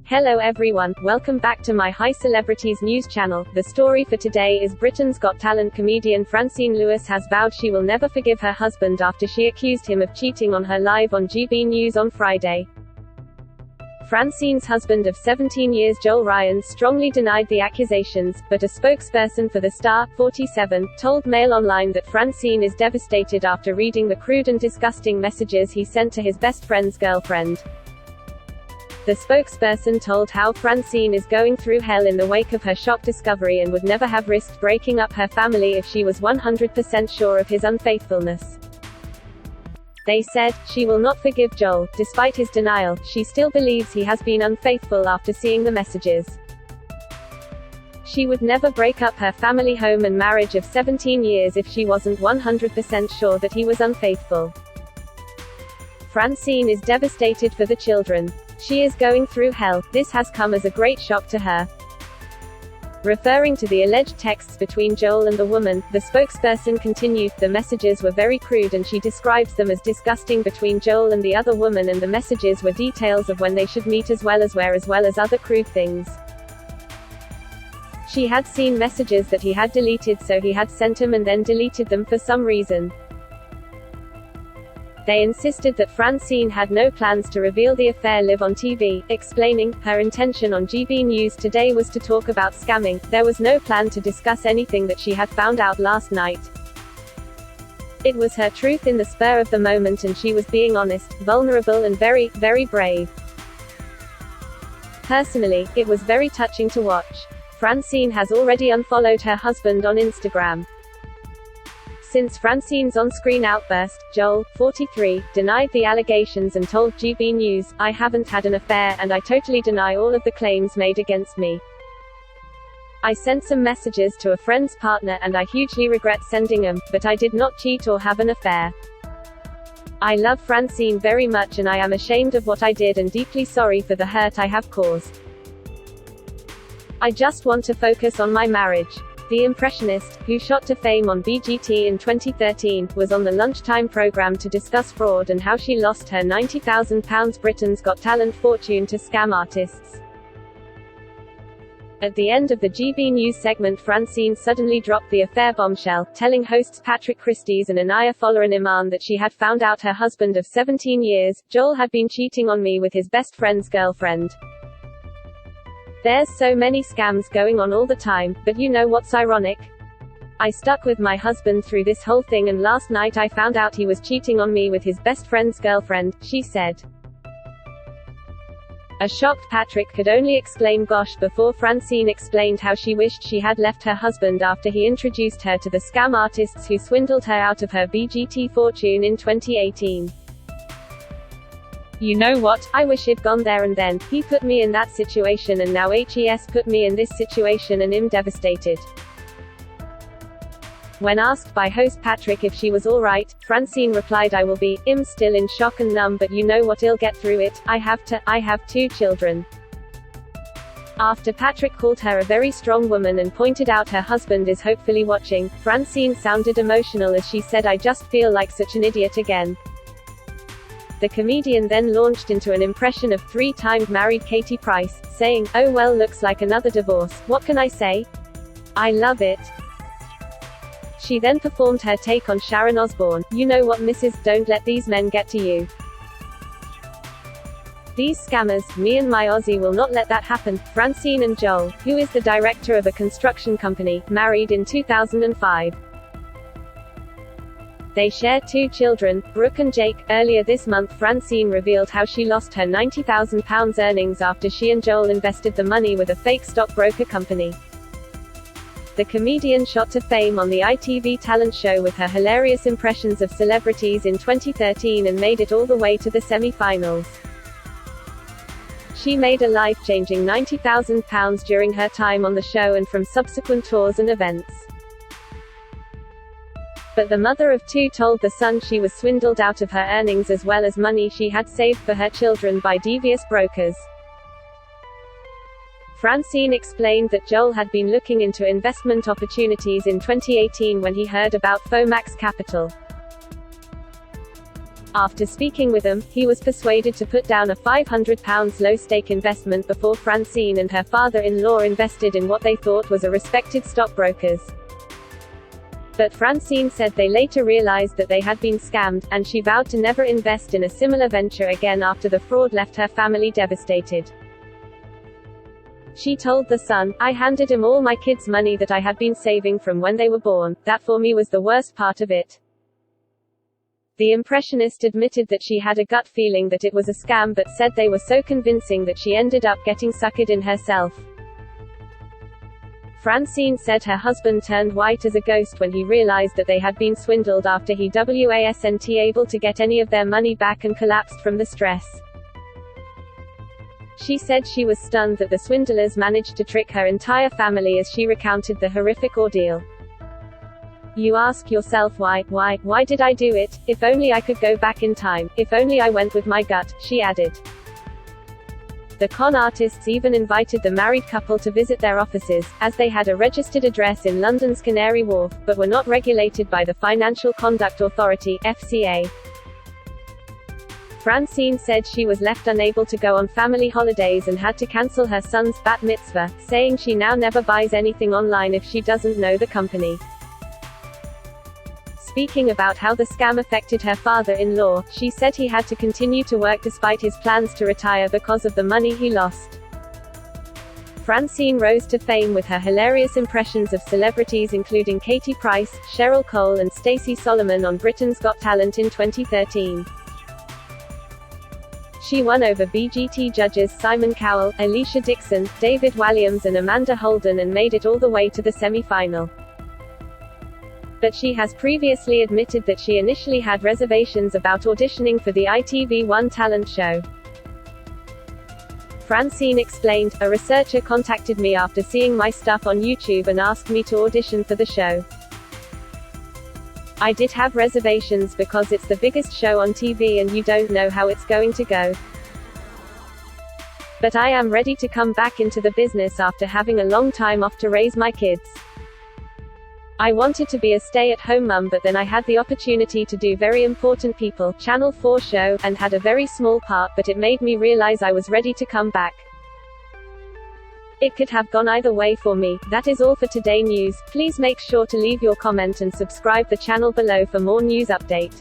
Hello everyone, welcome back to my High Celebrities news channel. The story for today is Britain's Got Talent comedian Francine Lewis has vowed she will never forgive her husband after she accused him of cheating on her live on GB News on Friday. Francine's husband of 17 years Joel Ryan strongly denied the accusations, but a spokesperson for the star, 47, told Mail Online that Francine is devastated after reading the crude and disgusting messages he sent to his best friend's girlfriend. The spokesperson told how Francine is going through hell in the wake of her shock discovery and would never have risked breaking up her family if she was 100% sure of his unfaithfulness. They said, she will not forgive Joel. Despite his denial, she still believes he has been unfaithful after seeing the messages. She would never break up her family home and marriage of 17 years if she wasn't 100% sure that he was unfaithful. Francine is devastated for the children. She is going through hell. This has come as a great shock to her. Referring to the alleged texts between Joel and the woman, the spokesperson continued, the messages were very crude and she describes them as disgusting between Joel and the other woman, and the messages were details of when they should meet as well as where, as well as other crude things. She had seen messages that he had deleted, so he had sent them and then deleted them for some reason. They insisted that Francine had no plans to reveal the affair live on TV, explaining, her intention on GB News today was to talk about scamming. There was no plan to discuss anything that she had found out last night. It was her truth in the spur of the moment, and she was being honest, vulnerable and very, very brave. Personally, it was very touching to watch. Francine has already unfollowed her husband on Instagram. Since Francine's on-screen outburst, Joel, 43, denied the allegations and told GB News, "I haven't had an affair, and I totally deny all of the claims made against me. I sent some messages to a friend's partner and I hugely regret sending them, but I did not cheat or have an affair. I love Francine very much and I am ashamed of what I did and deeply sorry for the hurt I have caused. I just want to focus on my marriage." The impressionist, who shot to fame on BGT in 2013, was on the lunchtime program to discuss fraud and how she lost her £90,000 Britain's Got Talent fortune to scam artists. At the end of the GB News segment, Francine suddenly dropped the affair bombshell, telling hosts Patrick Christys and Anaya Folloran Iman that she had found out her husband of 17 years, Joel, had been cheating on me with his best friend's girlfriend. There's so many scams going on all the time, but you know what's ironic? I stuck with my husband through this whole thing, and last night I found out he was cheating on me with his best friend's girlfriend, she said. A shocked Patrick could only exclaim gosh before Francine explained how she wished she had left her husband after he introduced her to the scam artists who swindled her out of her BGT fortune in 2018. "You know what, I wish I'd gone there and then. He put me in that situation and now HES put me in this situation and I'm devastated." When asked by host Patrick if she was alright, Francine replied, "I will be. I'm still in shock and numb, but you know what, I'll get through it. I have 2 children." After Patrick called her a very strong woman and pointed out her husband is hopefully watching, Francine sounded emotional as she said, "I just feel like such an idiot again." The comedian then launched into an impression of 3-time married Katie Price, saying, "Oh well, looks like another divorce. What can I say? I love it." She then performed her take on Sharon Osbourne, "You know what, Mrs. Don't let these men get to you. These scammers, me and my Aussie will not let that happen." Francine and Joel, who is the director of a construction company, married in 2005. They share 2 children, Brooke and Jake. Earlier this month, Francine revealed how she lost her £90,000 earnings after she and Joel invested the money with a fake stockbroker company. The comedian shot to fame on the ITV talent show with her hilarious impressions of celebrities in 2013 and made it all the way to the semi-finals. She made a life-changing £90,000 during her time on the show and from subsequent tours and events. But the mother of 2 told The Sun she was swindled out of her earnings as well as money she had saved for her children by devious brokers. Francine explained that Joel had been looking into investment opportunities in 2018 when he heard about Fomax Capital. After speaking with him, he was persuaded to put down a £500 low-stake investment before Francine and her father-in-law invested in what they thought was a respected stockbrokers. But Francine said they later realized that they had been scammed, and she vowed to never invest in a similar venture again after the fraud left her family devastated. She told The Sun, "I handed him all my kids' money that I had been saving from when they were born. That for me was the worst part of it." The impressionist admitted that she had a gut feeling that it was a scam but said they were so convincing that she ended up getting suckered in herself. Francine said her husband turned white as a ghost when he realized that they had been swindled after he wasn't able to get any of their money back and collapsed from the stress. She said she was stunned that the swindlers managed to trick her entire family as she recounted the horrific ordeal. "You ask yourself why did I do it? If only I could go back in time, if only I went with my gut," she added. The con artists even invited the married couple to visit their offices, as they had a registered address in London's Canary Wharf, but were not regulated by the Financial Conduct Authority (FCA). Francine said she was left unable to go on family holidays and had to cancel her son's bat mitzvah, saying she now never buys anything online if she doesn't know the company. Speaking about how the scam affected her father-in-law, she said he had to continue to work despite his plans to retire because of the money he lost. Francine rose to fame with her hilarious impressions of celebrities including Katie Price, Cheryl Cole and Stacey Solomon on Britain's Got Talent in 2013. She won over BGT judges Simon Cowell, Alicia Dixon, David Walliams and Amanda Holden and made it all the way to the semi-final. But she has previously admitted that she initially had reservations about auditioning for the ITV1 talent show. Francine explained, "A researcher contacted me after seeing my stuff on YouTube and asked me to audition for the show. I did have reservations because it's the biggest show on TV and you don't know how it's going to go. But I am ready to come back into the business after having a long time off to raise my kids. I wanted to be a stay-at-home mum but then I had the opportunity to do Very Important People, Channel 4 show, and had a very small part but it made me realize I was ready to come back. It could have gone either way for me." That is all for today news. Please make sure to leave your comment and subscribe the channel below for more news update.